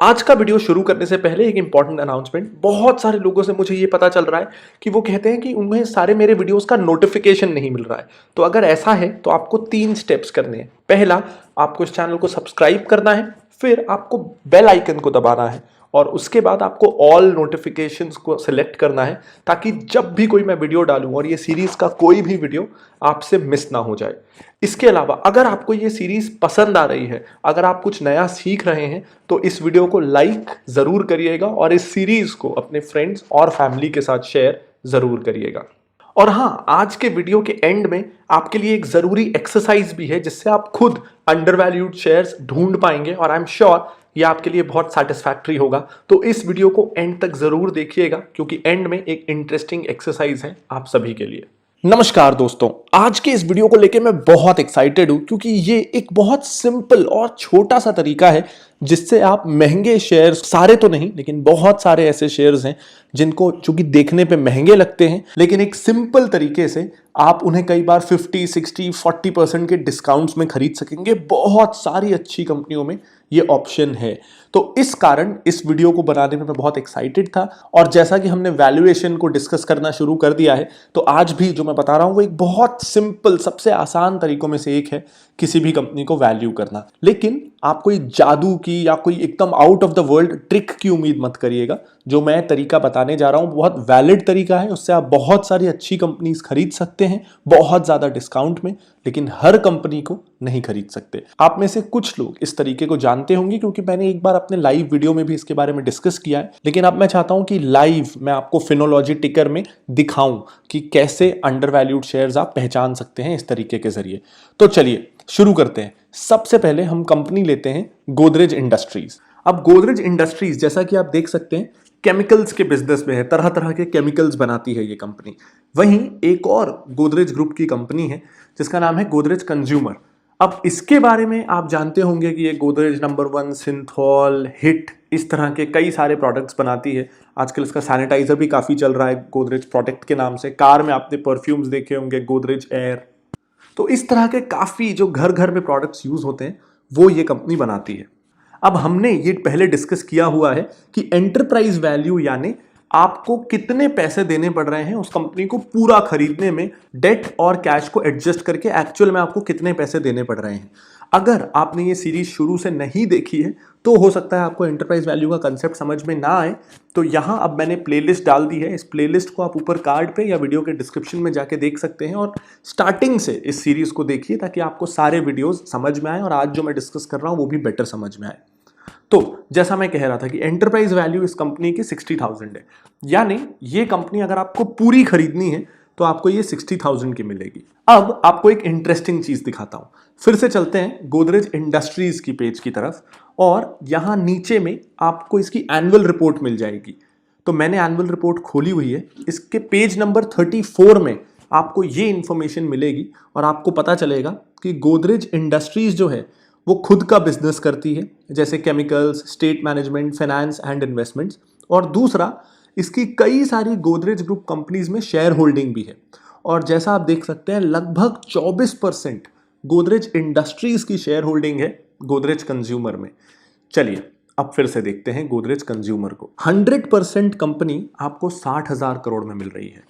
आज का वीडियो शुरू करने से पहले एक इंपॉर्टेंट अनाउंसमेंट। बहुत सारे लोगों से मुझे ये पता चल रहा है कि वो कहते हैं कि उन्हें सारे मेरे वीडियोस का नोटिफिकेशन नहीं मिल रहा है। तो अगर ऐसा है तो आपको 3 स्टेप्स करने हैं। पहला, आपको इस चैनल को सब्सक्राइब करना है, फिर आपको बेल आइकन को दबाना है और उसके बाद आपको ऑल नोटिफिकेशंस को सिलेक्ट करना है ताकि जब भी कोई मैं वीडियो डालूं और ये सीरीज का कोई भी वीडियो आपसे मिस ना हो जाए। इसके अलावा अगर आपको ये सीरीज पसंद आ रही है, अगर आप कुछ नया सीख रहे हैं तो इस वीडियो को लाइक जरूर करिएगा और इस सीरीज को अपने फ्रेंड्स और फैमिली के साथ शेयर जरूर करिएगा। और हाँ, आज के वीडियो के एंड में आपके लिए एक जरूरी एक्सरसाइज भी है जिससे आप खुद अंडरवैल्यूड शेयर्स ढूंढ पाएंगे और आई एम श्योर ये आपके लिए बहुत सेटिस्फैक्टरी होगा। तो इस वीडियो को एंड तक जरूर देखिएगा क्योंकि एंड में एक इंटरेस्टिंग एक्सरसाइज है आप सभी के लिए। नमस्कार दोस्तों, आज के इस वीडियो को लेके मैं बहुत एक्साइटेड हूं क्योंकि ये एक बहुत सिंपल और छोटा सा तरीका है जिससे आप महंगे शेयर्स, सारे तो नहीं लेकिन बहुत सारे ऐसे शेयर्स हैं जिनको चूंकि देखने पे महंगे लगते हैं लेकिन एक सिंपल तरीके से आप उन्हें कई बार 50, 60, 40% के डिस्काउंट्स में खरीद सकेंगे। बहुत सारी अच्छी कंपनियों में ये ऑप्शन है। तो इस कारण इस वीडियो को बनाने में मैं बहुत एक्साइटेड था और जैसा कि हमने वैल्यूएशन को डिस्कस करना शुरू कर दिया है तो आज भी जो मैं बता रहा हूं वो एक बहुत सिंपल, सबसे आसान तरीकों में से एक है किसी भी कंपनी को वैल्यू करना। लेकिन आप कोई जादू की या कोई एकदम out of the world trick की उम्मीद मत करिएगा। जो मैं तरीका बताने जा रहा हूं बहुत वैलिड तरीका है, उससे आप बहुत सारी अच्छी कंपनीज खरीद सकते हैं बहुत ज्यादा डिस्काउंट में, लेकिन हर कंपनी को नहीं खरीद सकते। आप में से कुछ लोग इस तरीके को जानते होंगे क्योंकि मैंने एक बार अपने लाइव वीडियो में भी इसके बारे में डिस्कस किया है, लेकिन अब मैं चाहता हूं कि लाइव मैं आपको फिनोलॉजी टिकर में दिखाऊं कि कैसे अंडरवैल्यूड शेयर्स आप पहचान सकते हैं इस तरीके के जरिए। तो चलिए शुरू करते हैं। सबसे पहले हम कंपनी लेते हैं गोदरेज इंडस्ट्रीज। अब गोदरेज इंडस्ट्रीज जैसा कि आप देख सकते हैं केमिकल्स के बिजनेस में है, तरह तरह के केमिकल्स बनाती है ये कंपनी। वहीं एक और गोदरेज ग्रुप की कंपनी है जिसका नाम है गोदरेज कंज्यूमर। अब इसके बारे में आप जानते होंगे कि ये गोदरेज नंबर 1, सिंथॉल, हिट, इस तरह के कई सारे प्रोडक्ट्स बनाती है। आजकल इसका सैनिटाइजर भी काफी चल रहा है गोदरेज प्रोडक्ट के नाम से। कार में आपने परफ्यूम्स देखे होंगे गोदरेज एयर। तो इस तरह के काफी जो घर घर में प्रोडक्ट्स यूज होते हैं वो ये कंपनी बनाती है। अब हमने ये पहले डिस्कस किया हुआ है कि एंटरप्राइज वैल्यू यानी आपको कितने पैसे देने पड़ रहे हैं उस कंपनी को पूरा खरीदने में, डेट और कैश को एडजस्ट करके एक्चुअल में आपको कितने पैसे देने पड़ रहे हैं। अगर आपने ये सीरीज शुरू से नहीं देखी है तो हो सकता है आपको एंटरप्राइज वैल्यू का कंसेप्ट समझ में ना आए। तो यहां अब मैंने प्लेलिस्ट डाल दी है। इस प्लेलिस्ट को आप ऊपर कार्ड पे या वीडियो के डिस्क्रिप्शन में जाके देख सकते हैं और स्टार्टिंग से इस सीरीज को देखिए ताकि आपको सारे वीडियोस समझ में आए और आज जो मैं डिस्कस कर रहा हूं वो भी बेटर समझ में आए। तो जैसा मैं कह रहा था कि एंटरप्राइज वैल्यू इस कंपनी की 60,000 है, यानी ये कंपनी अगर आपको पूरी खरीदनी है तो आपको ये 60,000 की मिलेगी। अब आपको एक इंटरेस्टिंग चीज दिखाता हूं। फिर से चलते हैं गोदरेज इंडस्ट्रीज की पेज की तरफ और यहां नीचे में आपको इसकी एनुअल रिपोर्ट मिल जाएगी। तो मैंने एनुअल रिपोर्ट खोली हुई है। इसके पेज नंबर 34 में आपको ये इंफॉर्मेशन मिलेगी और आपको पता चलेगा कि गोदरेज इंडस्ट्रीज जो है वो खुद का बिजनेस करती है, जैसे chemicals, state management, finance and investments. और दूसरा, इसकी कई सारी गोदरेज ग्रुप कंपनीज में शेयर होल्डिंग भी है। और जैसा आप देख सकते हैं लगभग 24% गोदरेज इंडस्ट्रीज की शेयर होल्डिंग है गोदरेज कंज्यूमर में। चलिए अब फिर से देखते हैं गोदरेज कंज्यूमर को। 100% कंपनी आपको 60,000 करोड़ में मिल रही है।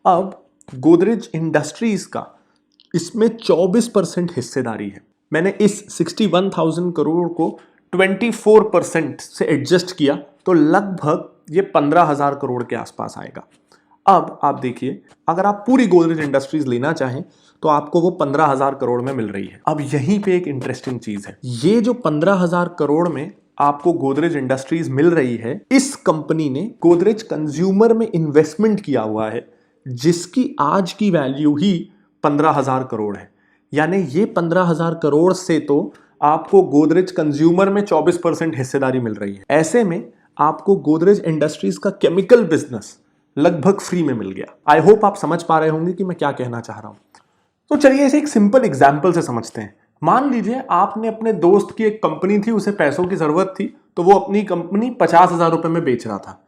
अब गोदरेज इंडस्ट्रीज का इसमें 24% हिस्सेदारी है। मैंने इस 61,000 करोड़ को 24% से एडजस्ट किया तो लगभग ये 15,000 करोड़ के आसपास आएगा। अब आप देखिए, अगर आप पूरी गोदरेज इंडस्ट्रीज लेना चाहें तो आपको वो 15,000 करोड़ में मिल रही है। अब यहीं पे एक इंटरेस्टिंग चीज है, ये जो 15,000 करोड़ में आपको गोदरेज इंडस्ट्रीज मिल रही है, इस कंपनी ने गोदरेज कंज्यूमर में इन्वेस्टमेंट किया हुआ है जिसकी आज की वैल्यू ही 15,000 करोड़ है। यानी ये 15,000 करोड़ से तो आपको गोदरेज कंज्यूमर में 24% हिस्सेदारी मिल रही है। ऐसे में आपको गोदरेज इंडस्ट्रीज का केमिकल बिजनेस लगभग फ्री में मिल गया। आई होप आप समझ पा रहे होंगे कि मैं क्या कहना चाह रहा हूं। तो चलिए इसे एक सिंपल एग्जाम्पल से समझते हैं। मान लीजिए आपने अपने दोस्त की एक कंपनी थी, उसे पैसों की जरूरत थी तो वो अपनी कंपनी 50,000 रुपए में बेच रहा था।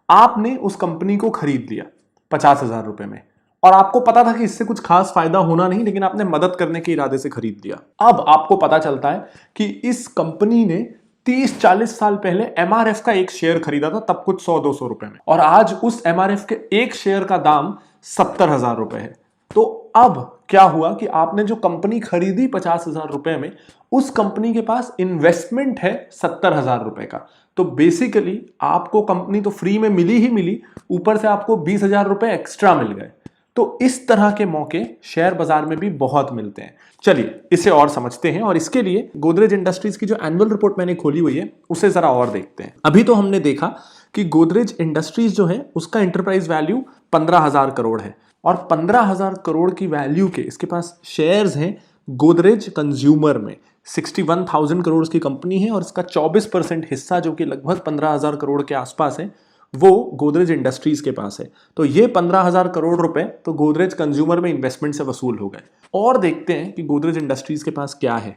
आपने उस कंपनी को खरीद लिया 50,000 रुपए में और आपको पता था कि इससे कुछ खास फायदा होना नहीं, लेकिन आपने मदद करने के इरादे से खरीद लिया। अब आपको पता चलता है कि इस कंपनी ने 30-40 साल पहले एमआरएफ का एक शेयर खरीदा था, तब कुछ 100-200 रुपए में, और आज उस एमआरएफ के एक शेयर का दाम 70,000 रुपए है। तो अब क्या हुआ कि आपने जो कंपनी खरीदी 50,000 रुपए में, उस कंपनी के पास इन्वेस्टमेंट है 70,000 रुपए का। तो बेसिकली आपको कंपनी तो फ्री में मिली ही मिली, ऊपर से आपको 20,000 रुपए एक्स्ट्रा मिल गए। तो इस तरह के मौके शेयर बाजार में भी बहुत मिलते हैं। चलिए इसे और समझते हैं, और इसके लिए गोदरेज इंडस्ट्रीज की जो एनुअल रिपोर्ट मैंने खोली हुई है उसे जरा और देखते हैं। अभी तो हमने देखा कि गोदरेज इंडस्ट्रीज जो है उसका एंटरप्राइज वैल्यू 15,000 करोड़ है, और 15,000 करोड़ की वैल्यू के इसके पास शेयर्स हैं गोदरेज कंज्यूमर में। 61,000 करोड़ की कंपनी है, और इसका 24% हिस्सा जो कि लगभग 15,000 करोड़ के आसपास है वो गोदरेज इंडस्ट्रीज के पास है। तो ये 15,000 करोड़ रुपए तो गोदरेज कंज्यूमर में इन्वेस्टमेंट से वसूल हो गए। और देखते हैं कि गोदरेज इंडस्ट्रीज के पास क्या है।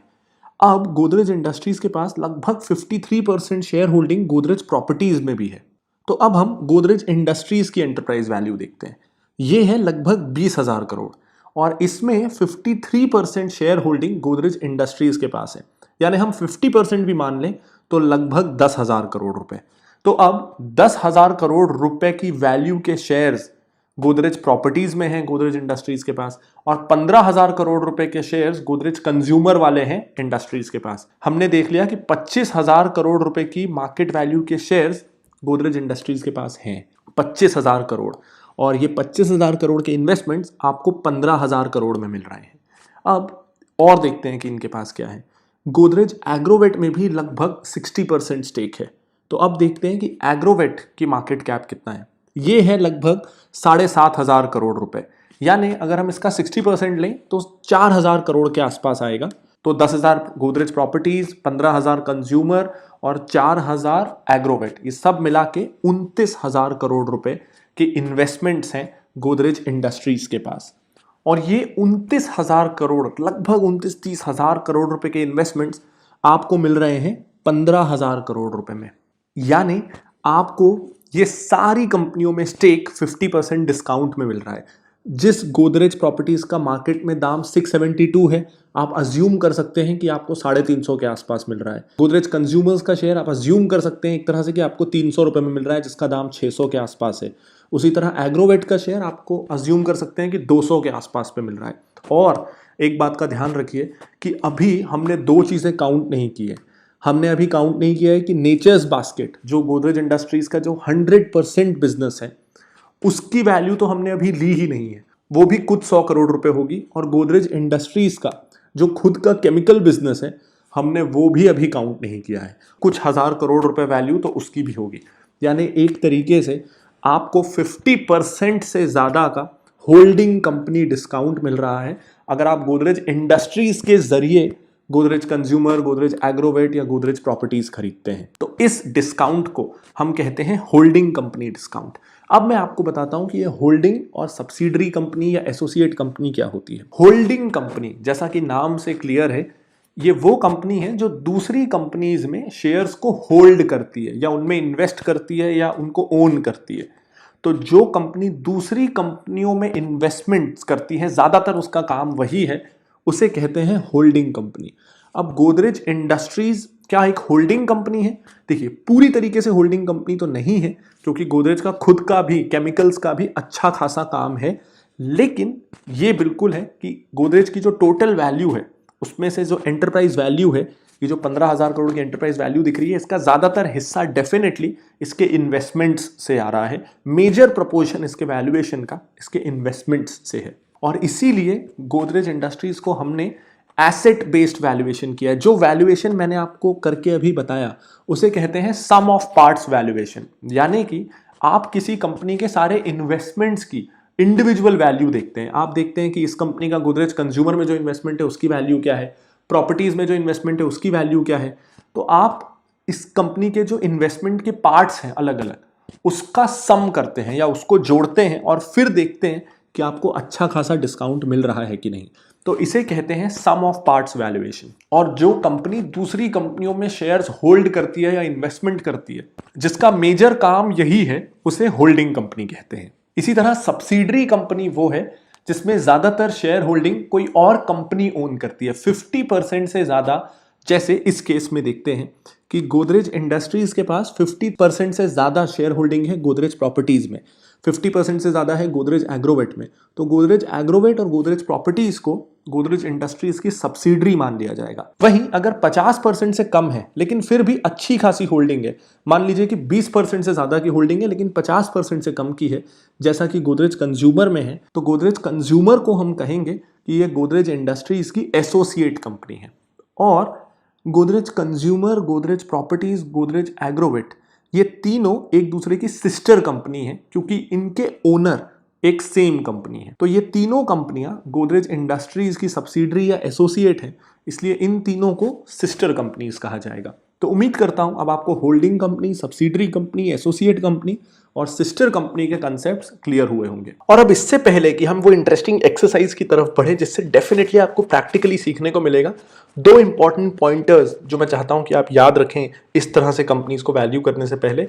अब गोदरेज इंडस्ट्रीज के पास लगभग 53% शेयर होल्डिंग गोदरेज प्रॉपर्टीज में भी है। तो अब हम गोदरेज इंडस्ट्रीज की एंटरप्राइज वैल्यू देखते हैं। ये है लगभग 20,000 करोड़, और इसमें 53% शेयर होल्डिंग गोदरेज इंडस्ट्रीज के पास है। यानी हम 50% भी मान लें तो लगभग 10,000 करोड़ रुपए। तो अब 10,000 करोड़ रुपए की वैल्यू के शेयर्स गोदरेज प्रॉपर्टीज में हैं गोदरेज इंडस्ट्रीज के पास, और 15,000 करोड़ रुपए के शेयर्स गोदरेज कंज्यूमर वाले हैं इंडस्ट्रीज के पास। हमने देख लिया कि 25,000 करोड़ रुपए की मार्केट वैल्यू के शेयर्स गोदरेज इंडस्ट्रीज के पास हैं, 25,000 करोड़, और ये 25,000 करोड़ के इन्वेस्टमेंट्स आपको 15,000 करोड़ में मिल रहे हैं। अब और देखते हैं कि इनके पास क्या है। गोदरेज एग्रोवेट में भी लगभग 60% स्टेक है। तो अब देखते हैं कि एग्रोवेट की मार्केट कैप कितना है। ये है लगभग 7,500 करोड़ रुपए। यानी अगर हम इसका 60% लें तो 4,000 करोड़ के आसपास आएगा। तो 10,000 गोदरेज प्रॉपर्टीज, 15,000 कंज्यूमर और 4,000 एग्रोवेट, ये सब मिला के 29,000 करोड़ रुपए के इन्वेस्टमेंट्स हैं गोदरेज इंडस्ट्रीज के पास। और ये 29,000 करोड़, लगभग 29-30,000 करोड़ रुपए के इन्वेस्टमेंट्स आपको मिल रहे हैं 15,000 करोड़ रुपए में। यानी आपको ये सारी कंपनियों में स्टेक 50% डिस्काउंट में मिल रहा है। जिस गोदरेज प्रॉपर्टीज का मार्केट में दाम 672 है, आप अज्यूम कर सकते हैं कि आपको 350 के आसपास मिल रहा है। गोदरेज कंज्यूमर्स का शेयर आप अज्यूम कर सकते हैं एक तरह से कि आपको 300 रुपए में मिल रहा है, जिसका दाम 600 के आसपास है। उसी तरह एग्रोवेट का शेयर आपको अज्यूम कर सकते हैं कि 200 के आसपास पे मिल रहा है। और एक बात का ध्यान रखिए कि अभी हमने दो चीजें काउंट नहीं की है। हमने अभी काउंट नहीं किया है कि नेचर्स बास्केट, जो गोदरेज इंडस्ट्रीज का जो 100% बिजनेस है, उसकी वैल्यू तो हमने अभी ली ही नहीं है। वो भी कुछ 100 करोड़ रुपए होगी। और गोदरेज इंडस्ट्रीज का जो खुद का केमिकल बिजनेस है, हमने वो भी अभी काउंट नहीं किया है। कुछ 1,000 करोड़ रुपए वैल्यू तो उसकी भी होगी। यानी एक तरीके से आपको 50% से ज्यादा का होल्डिंग कंपनी डिस्काउंट मिल रहा है अगर आप गोदरेज इंडस्ट्रीज के जरिए गोदरेज कंज्यूमर, गोदरेज एग्रोवेट या गोदरेज प्रॉपर्टीज खरीदते हैं। तो इस डिस्काउंट को हम कहते हैं होल्डिंग कंपनी डिस्काउंट। अब मैं आपको बताता हूं कि ये होल्डिंग और सब्सिडरी कंपनी या एसोसिएट कंपनी क्या होती है। होल्डिंग कंपनी, जैसा कि नाम से क्लियर है, ये वो कंपनी है जो दूसरी कंपनीज में शेयर्स को होल्ड करती है या उनमें इन्वेस्ट करती है या उनको ओन करती है। तो जो कंपनी दूसरी कंपनियों में इन्वेस्टमेंट्स करती है, ज्यादातर उसका काम वही है, उसे कहते हैं होल्डिंग कंपनी। अब गोदरेज इंडस्ट्रीज क्या एक होल्डिंग कंपनी है? देखिए, पूरी तरीके से होल्डिंग कंपनी तो नहीं है, क्योंकि गोदरेज का खुद का भी केमिकल्स का भी अच्छा खासा काम है। लेकिन ये बिल्कुल है कि गोदरेज की जो टोटल वैल्यू है, उसमें से जो एंटरप्राइज वैल्यू है, ये जो 15,000 करोड़ की एंटरप्राइज वैल्यू दिख रही है, इसका ज्यादातर हिस्सा डेफिनेटली इसके इन्वेस्टमेंट्स से आ रहा है। मेजर प्रोपोर्शन इसके वैल्यूएशन का इसके इन्वेस्टमेंट्स से है। और इसीलिए गोदरेज इंडस्ट्रीज को हमने एसेट बेस्ड वैल्यूएशन किया है। जो वैल्यूएशन मैंने आपको करके अभी बताया, उसे कहते हैं सम ऑफ पार्ट्स वैल्यूएशन। यानी कि आप किसी कंपनी के सारे इन्वेस्टमेंट्स की इंडिविजुअल वैल्यू देखते हैं। आप देखते हैं कि इस कंपनी का गोदरेज कंज्यूमर में जो इन्वेस्टमेंट है उसकी वैल्यू क्या है, प्रॉपर्टीज में जो इन्वेस्टमेंट है उसकी वैल्यू क्या है। तो आप इस कंपनी के जो इन्वेस्टमेंट के पार्ट्स हैं अलग अलग, उसका सम करते हैं या उसको जोड़ते हैं और फिर देखते हैं कि आपको अच्छा खासा डिस्काउंट मिल रहा है कि नहीं। तो इसे कहते हैं सम ऑफ पार्ट्स वैल्यूएशन। और जो कंपनी दूसरी कंपनियों में शेयर्स होल्ड करती है या इन्वेस्टमेंट करती है, जिसका मेजर काम यही है, उसे होल्डिंग कंपनी कहते हैं। इसी तरह सब्सिडरी कंपनी वो है जिसमें ज्यादातर शेयर होल्डिंग कोई और कंपनी ओन करती है, 50% से ज्यादा। जैसे इस केस में देखते हैं कि गोदरेज इंडस्ट्रीज के पास 50% से ज़्यादा शेयर होल्डिंग है गोदरेज प्रॉपर्टीज़ में, 50% से ज़्यादा है गोदरेज एग्रोवेट में। तो गोदरेज एग्रोवेट और गोदरेज प्रॉपर्टीज़ को गोदरेज इंडस्ट्रीज की सब्सिडरी मान लिया जाएगा। वहीं अगर 50% से कम है लेकिन फिर भी अच्छी खासी होल्डिंग है, मान लीजिए कि 20% से ज़्यादा की होल्डिंग है लेकिन 50% से कम की है, जैसा कि गोदरेज कंज्यूमर में है, तो गोदरेज कंज्यूमर को हम कहेंगे कि ये गोदरेज इंडस्ट्रीज की एसोसिएट कंपनी है। और गोदरेज कंज्यूमर, गोदरेज प्रॉपर्टीज, गोदरेज एग्रोवेट, ये तीनों एक दूसरे की सिस्टर कंपनी है क्योंकि इनके ओनर एक सेम कंपनी है। तो ये तीनों कंपनियां गोदरेज इंडस्ट्रीज की सब्सिडरी या एसोसिएट है, इसलिए इन तीनों को सिस्टर कंपनीज कहा जाएगा। तो उम्मीद करता हूं अब आपको holding company, subsidiary company, associate company और सिस्टर कंपनी के कंसेप्ट्स क्लियर हुए होंगे। और अब इससे पहले कि हम वो इंटरेस्टिंग एक्सरसाइज की तरफ बढ़े जिससे डेफिनेटली आपको प्रैक्टिकली सीखने को मिलेगा, दो इंपॉर्टेंट पॉइंटर्स जो मैं चाहता हूं कि आप याद रखें इस तरह से कंपनीज को वैल्यू करने से पहले।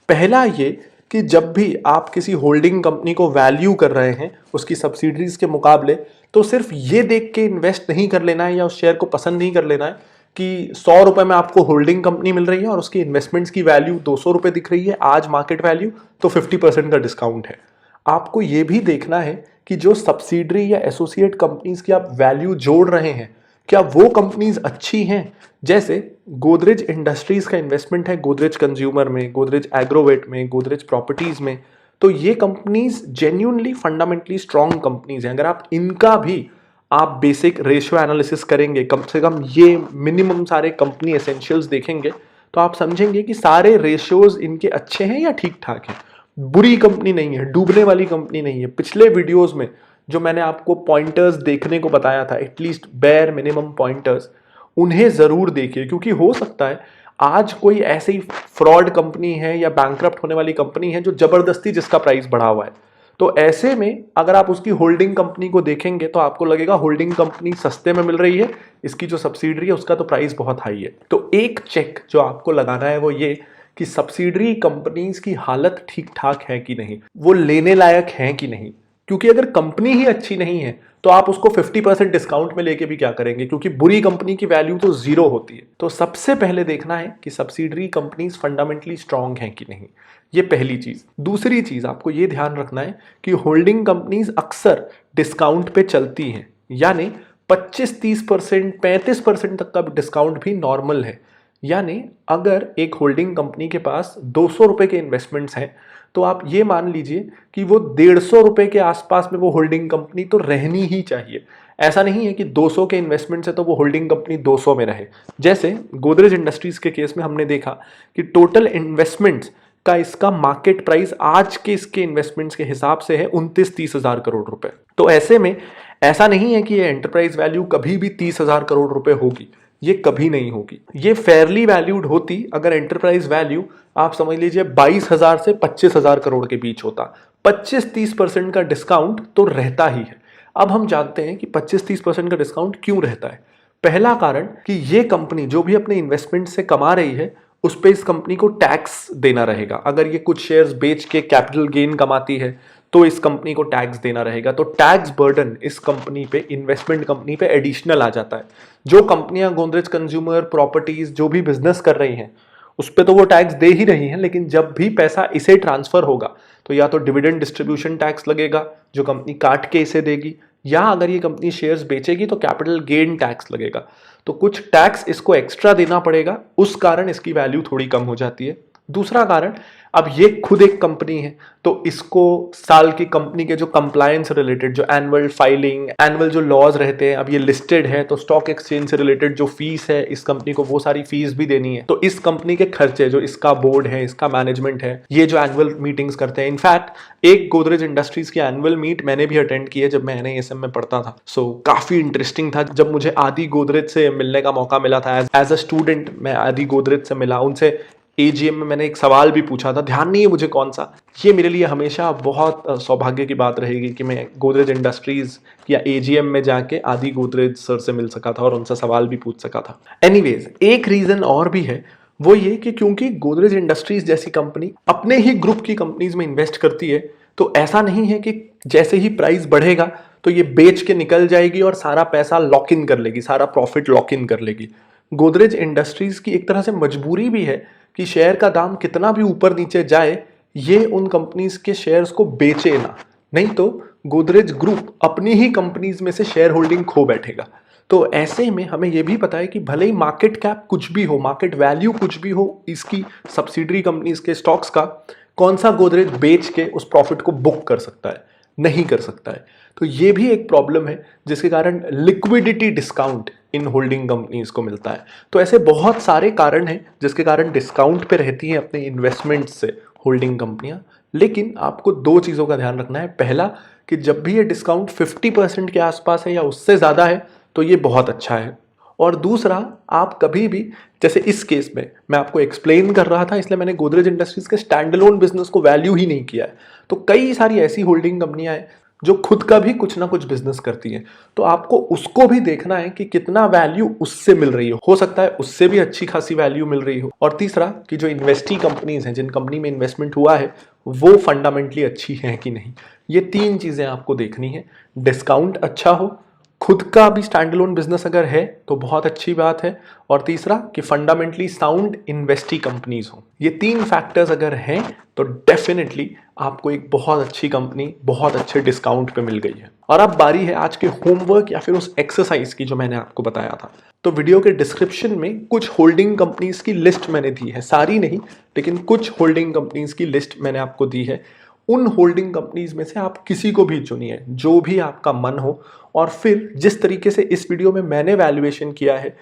पहला ये कि जब भी आप किसी होल्डिंग कंपनी को वैल्यू कर रहे हैं उसकी सब्सिडरीज के मुकाबले, तो सिर्फ ये देख के इन्वेस्ट नहीं कर लेना है या उस शेयर को पसंद नहीं कर लेना है कि 100 रुपए में आपको होल्डिंग कंपनी मिल रही है और उसकी इन्वेस्टमेंट्स की वैल्यू 200 रुपए दिख रही है आज मार्केट वैल्यू, तो 50% का डिस्काउंट है। आपको ये भी देखना है कि जो सब्सिडरी या एसोसिएट कंपनीज की आप वैल्यू जोड़ रहे हैं, क्या वो कंपनीज अच्छी हैं। जैसे गोदरेज इंडस्ट्रीज का इन्वेस्टमेंट है गोदरेज कंज्यूमर में, गोदरेज एग्रोवेट में, गोदरेज प्रॉपर्टीज में, तो ये companies genuinely fundamentally strong companies हैं। अगर आप इनका भी आप बेसिक रेशियो एनालिसिस करेंगे, कम से कम ये मिनिमम सारे कंपनी एसेंशियल्स देखेंगे, तो आप समझेंगे कि सारे रेशियोज इनके अच्छे हैं या ठीक ठाक हैं। बुरी कंपनी नहीं है, डूबने वाली कंपनी नहीं है। पिछले वीडियोस में जो मैंने आपको पॉइंटर्स देखने को बताया था, एटलीस्ट बेयर मिनिमम पॉइंटर्स, उन्हें जरूर देखिए क्योंकि हो सकता है आज कोई ऐसी फ्रॉड कंपनी है या बैंकरप्ट होने वाली कंपनी है जो जबरदस्ती जिसका प्राइस बढ़ा हुआ है। तो ऐसे में अगर आप उसकी होल्डिंग कंपनी को देखेंगे तो आपको लगेगा होल्डिंग कंपनी सस्ते में मिल रही है, इसकी जो सब्सिडरी है उसका तो प्राइस बहुत हाई है। तो एक चेक जो आपको लगाना है वो ये कि सब्सिडरी कंपनीज की हालत ठीक ठाक है कि नहीं, वो लेने लायक है कि नहीं। क्योंकि अगर कंपनी ही अच्छी नहीं है तो आप उसको 50% डिस्काउंट में लेके भी क्या करेंगे, क्योंकि बुरी कंपनी की वैल्यू तो जीरो होती है। तो सबसे पहले देखना है कि सब्सिडरी कंपनीज फंडामेंटली स्ट्रांग हैं कि नहीं, ये पहली चीज। दूसरी चीज आपको ये ध्यान रखना है कि होल्डिंग कंपनीज अक्सर डिस्काउंट पे चलती हैं, यानी 25-30%, 35% तक का डिस्काउंट भी नॉर्मल है। यानी अगर एक होल्डिंग कंपनी के पास 200 रुपए के इन्वेस्टमेंट्स हैं तो आप ये मान लीजिए कि वो 150 रुपए के आसपास में वो होल्डिंग कंपनी तो रहनी ही चाहिए। ऐसा नहीं है कि 200 के इन्वेस्टमेंट से तो वो होल्डिंग कंपनी 200 में रहे। जैसे गोदरेज इंडस्ट्रीज के केस में हमने देखा कि टोटल इन्वेस्टमेंट्स का इसका मार्केट प्राइस आज के इसके इन्वेस्टमेंट्स के हिसाब से है 29-30 हजार करोड़ रुपए। तो ऐसे में ऐसा नहीं है कि ये एंटरप्राइज वैल्यू कभी भी 30 हजार करोड़ रुपए होगी, ये कभी नहीं होगी। ये फेयरली वैल्यूड होती अगर एंटरप्राइज वैल्यू आप समझ लीजिए 22,000 से 25,000 करोड़ के बीच होता। 25-30% का डिस्काउंट तो रहता ही है। अब हम जानते हैं कि 25-30% का डिस्काउंट क्यों रहता है। पहला कारण कि ये कंपनी जो भी अपने इन्वेस्टमेंट से कमा रही है उस पर इस कंपनी को टैक्स देना रहेगा। अगर ये कुछ शेयर्स बेच के कैपिटल गेन कमाती है तो इस कंपनी को टैक्स देना रहेगा। तो टैक्स बर्डन इस कंपनी पे, इन्वेस्टमेंट कंपनी पे एडिशनल आ जाता है। जो कंपनियां गोदरेज कंज्यूमर प्रॉपर्टीज जो भी बिजनेस कर रही हैं उस पे तो वो टैक्स दे ही रही हैं, लेकिन जब भी पैसा इसे ट्रांसफर होगा तो या तो डिविडेंड डिस्ट्रीब्यूशन टैक्स लगेगा जो कंपनी काट के इसे देगी, या अगर ये कंपनी शेयर्स बेचेगी तो कैपिटल गेन टैक्स लगेगा। तो कुछ टैक्स इसको एक्स्ट्रा देना पड़ेगा, उस कारण इसकी वैल्यू थोड़ी कम हो जाती है। दूसरा कारण, अब ये खुद एक कंपनी है तो इसको साल की कंपनी के जो कंप्लायंस रिलेटेड, जो एनुअल फाइलिंग, एनुअल जो लॉज रहते हैं, अब ये लिस्टेड है तो स्टॉक एक्सचेंज से रिलेटेड जो फीस है इस कंपनी को वो सारी फीस भी देनी है। तो इस कंपनी के खर्चे, जो इसका बोर्ड है, इसका मैनेजमेंट है, ये जो एनुअल मीटिंग्स करते हैं, इनफैक्ट एक गोदरेज इंडस्ट्रीज की एनुअल मीट मैंने भी अटेंड की है जब मैं NISM में पढ़ता था। सो काफी इंटरेस्टिंग था जब मुझे आदि गोदरेज से मिलने का मौका मिला था। एज अ स्टूडेंट मैं आदि गोदरेज से मिला, उनसे AGM में मैंने एक सवाल भी पूछा था, ध्यान नहीं है मुझे कौन सा। ये मेरे लिए हमेशा बहुत सौभाग्य की बात रहेगी कि मैं गोदरेज इंडस्ट्रीज या AGM में जाके आदि गोदरेज सर से मिल सका था और उनसे सवाल भी पूछ सका था। एनीवेज, एक रीजन और भी है, वो ये कि क्योंकि गोदरेज इंडस्ट्रीज जैसी कंपनी अपने ही ग्रुप की कंपनीज में इन्वेस्ट करती है, तो ऐसा नहीं है कि जैसे ही प्राइस बढ़ेगा तो ये बेच के निकल जाएगी और सारा पैसा लॉक इन कर लेगी, सारा प्रॉफिट लॉक इन कर लेगी। गोदरेज इंडस्ट्रीज की एक तरह से मजबूरी भी है कि शेयर का दाम कितना भी ऊपर नीचे जाए, ये उन कंपनीज के शेयर्स को बेचे ना, नहीं तो गोदरेज ग्रुप अपनी ही कंपनीज में से शेयर होल्डिंग खो बैठेगा। तो ऐसे में हमें यह भी पता है कि भले ही मार्केट कैप कुछ भी हो, मार्केट वैल्यू कुछ भी हो इसकी सब्सिडरी कंपनीज के स्टॉक्स का, कौन सा गोदरेज बेच के उस प्रॉफिट को बुक कर सकता है? नहीं कर सकता है। तो ये भी एक प्रॉब्लम है जिसके कारण liquidity discount in holding companies को मिलता है। तो ऐसे बहुत सारे कारण हैं जिसके कारण डिस्काउंट पे रहती हैं अपने इन्वेस्टमेंट से होल्डिंग कंपनियां। लेकिन आपको दो चीज़ों का ध्यान रखना है। पहला कि जब भी ये डिस्काउंट 50% के आसपास है या उससे ज़्यादा है तो ये बहुत अच्छा है। और दूसरा, आप कभी भी, जैसे इस केस में मैं आपको एक्सप्लेन कर रहा था इसलिए मैंने गोदरेज इंडस्ट्रीज के स्टैंडअलोन बिजनेस को वैल्यू ही नहीं किया है। तो कई सारी ऐसी होल्डिंग कंपनियां हैं जो खुद का भी कुछ ना कुछ बिजनेस करती हैं, तो आपको उसको भी देखना है कि कितना वैल्यू उससे मिल रही हो सकता है उससे भी अच्छी खासी वैल्यू मिल रही हो। और तीसरा कि जो इन्वेस्टी कंपनीज हैं, जिन कंपनी में इन्वेस्टमेंट हुआ है, वो फंडामेंटली अच्छी हैं कि नहीं। ये तीन चीजें आपको देखनी है। डिस्काउंट अच्छा हो, खुद का भी स्टैंडअलोन बिजनेस अगर है तो बहुत अच्छी बात है, और तीसरा कि फंडामेंटली साउंड इन्वेस्टी कंपनीज हो। ये तीन फैक्टर्स अगर हैं तो डेफिनेटली आपको एक बहुत अच्छी कंपनी बहुत अच्छे डिस्काउंट पे मिल गई है। और अब बारी है आज के होमवर्क या फिर उस एक्सरसाइज की जो मैंने आपको बताया था। तो वीडियो के डिस्क्रिप्शन में कुछ होल्डिंग कंपनीज की लिस्ट मैंने दी है, सारी नहीं लेकिन कुछ होल्डिंग कंपनीज की लिस्ट मैंने आपको दी है। उन होल्डिंग कंपनीज में से आप किसी को भी चुनिए जो भी आपका मन हो, और फिर जिस तरीके से इस वीडियो में मैंने वैल्यूएशन किया है,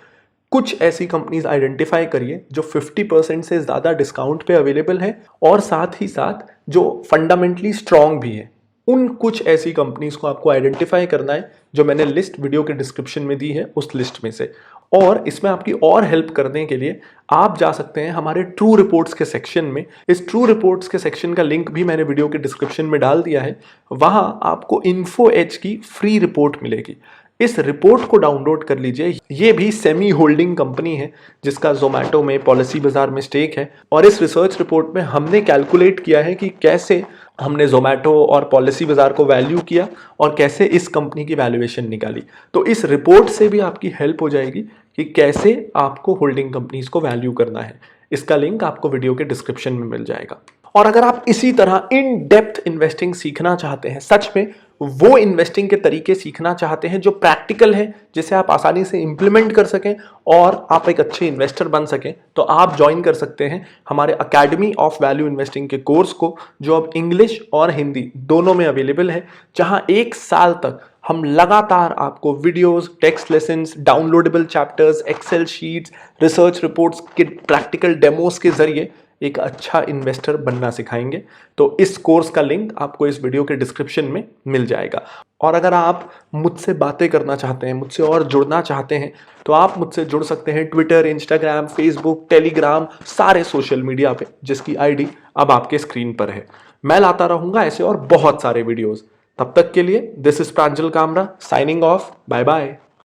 कुछ ऐसी कंपनीज आइडेंटिफाई करिए जो 50% से ज़्यादा डिस्काउंट पे अवेलेबल है और साथ ही साथ जो फंडामेंटली स्ट्रांग भी है। उन कुछ ऐसी कंपनीज को आपको आइडेंटिफाई करना है जो मैंने लिस्ट वीडियो के डिस्क्रिप्शन में दी है, उस लिस्ट में से। और इसमें आपकी और हेल्प करने के लिए आप जा सकते हैं हमारे ट्रू रिपोर्ट्स के सेक्शन में। इस ट्रू रिपोर्ट्स के सेक्शन का लिंक भी मैंने वीडियो के डिस्क्रिप्शन में डाल दिया है। वहां आपको इन्फो एज की फ्री रिपोर्ट मिलेगी। इस रिपोर्ट को डाउनलोड कर लीजिए। ये भी सेमी होल्डिंग कंपनी है जिसका जोमेटो में, पॉलिसी बाजार में स्टेक है। और इस रिसर्च रिपोर्ट में हमने कैलकुलेट किया है कि कैसे हमने जोमेटो और पॉलिसी बाजार को वैल्यू किया और कैसे इस कंपनी की वैल्यूएशन निकाली। तो इस रिपोर्ट से भी आपकी हेल्प हो जाएगी कि कैसे आपको होल्डिंग कंपनीज को वैल्यू करना है। इसका लिंक आपको वीडियो के डिस्क्रिप्शन में मिल जाएगा। और अगर आप इसी तरह इन डेप्थ इन्वेस्टिंग सीखना चाहते हैं, सच में वो इन्वेस्टिंग के तरीके सीखना चाहते हैं जो प्रैक्टिकल है, जिसे आप आसानी से इंप्लीमेंट कर सकें और आप एक अच्छे इन्वेस्टर बन सकें, तो आप ज्वाइन कर सकते हैं हमारे अकेडमी ऑफ वैल्यू इन्वेस्टिंग के कोर्स को, जो अब इंग्लिश और हिंदी दोनों में अवेलेबल है। जहां 1 साल तक हम लगातार आपको videos, text lessons, downloadable chapters, excel sheets, research reports के प्रैक्टिकल डेमोस के जरिए एक अच्छा इन्वेस्टर बनना सिखाएंगे। तो इस कोर्स का लिंक आपको इस वीडियो के डिस्क्रिप्शन में मिल जाएगा। और अगर आप मुझसे बातें करना चाहते हैं, मुझसे और जुड़ना चाहते हैं, तो आप मुझसे जुड़ सकते हैं ट्विटर, इंस्टाग्राम, फेसबुक, टेलीग्राम, सारे सोशल मीडिया पे, जिसकी आईडी अब आपके स्क्रीन पर है। मैं लाता रहूंगा ऐसे और बहुत सारे वीडियोस। तब तक के लिए this is Pranjal Kamra signing off. Bye bye.